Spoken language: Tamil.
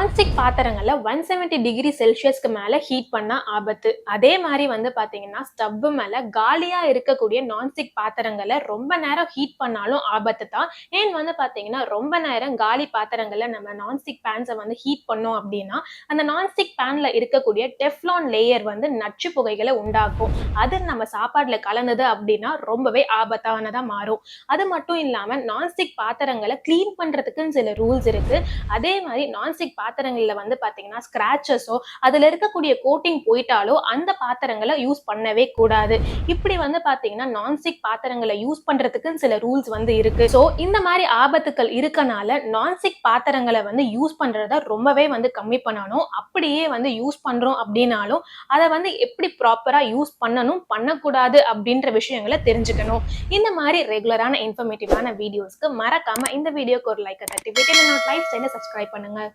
நான்ஸ்டிக் பாத்திரங்களை 170°C மேல ஹீட் பண்ணா ஆபத்து. அதே மாதிரி பாத்தீங்கன்னா ஸ்டவ் மேல காலியா இருக்கக்கூடிய நான்ஸ்டிக் பாத்திரங்களை ரொம்ப நேரம் ஹீட் பண்ணாலும் ஆபத்து தான். ஏன் பாத்தீங்கன்னா ரொம்ப நேரம் காலி பாத்திரங்களை நம்ம நான்ஸ்டிக் பேன்ஸை ஹீட் பண்ணோம் அப்படின்னா அந்த நான்ஸ்டிக் பேன்ல இருக்கக்கூடிய டெஃப்லான் லேயர் நச்சு புகைகளை உண்டாக்கும். அது நம்ம சாப்பாடுல கலந்தது அப்படின்னா ரொம்பவே ஆபத்தானதா மாறும். அது மட்டும் இல்லாம நான்ஸ்டிக் பாத்திரங்களை கிளீன் பண்றதுக்குன்னு சில ரூல்ஸ் இருக்கு. அதே மாதிரி நான்ஸ்டிக் பாத்திரங்கள்ல பாத்தீங்கன்னா ஸ்கிராச்சஸோ அதுல இருக்கக்கூடிய கோட்டிங் போயிட்டாலோ அந்த பாத்திரங்களை யூஸ் பண்ணவே கூடாது. இப்படி பாத்தீங்கன்னா நான்ஸ்டிக் பாத்திரங்களை யூஸ் பண்றதுக்கு சில ரூல்ஸ் இருக்கு. சோ இந்த மாதிரி ஆபத்துக்கள் இருக்கனால நான்ஸ்டிக் பாத்திரங்களை யூஸ் பண்றத ரொம்பவே கம்மி பண்ணணும். அப்படியே யூஸ் பண்றோம் அப்படின்னாலும் அதை எப்படி ப்ராப்பரா யூஸ் பண்ணணும் பண்ணக்கூடாது அப்படின்ற விஷயங்களை தெரிஞ்சுக்கணும். இந்த மாதிரி ரெகுலரான இன்ஃபர்மேட்டிவான வீடியோஸ்க்கு மறக்காம இந்த வீடியோக்கு ஒரு லைக் தட்டி விட்டு லைஃப் ஸ்டைலை சப்ஸ்கிரைப் பண்ணுங்க.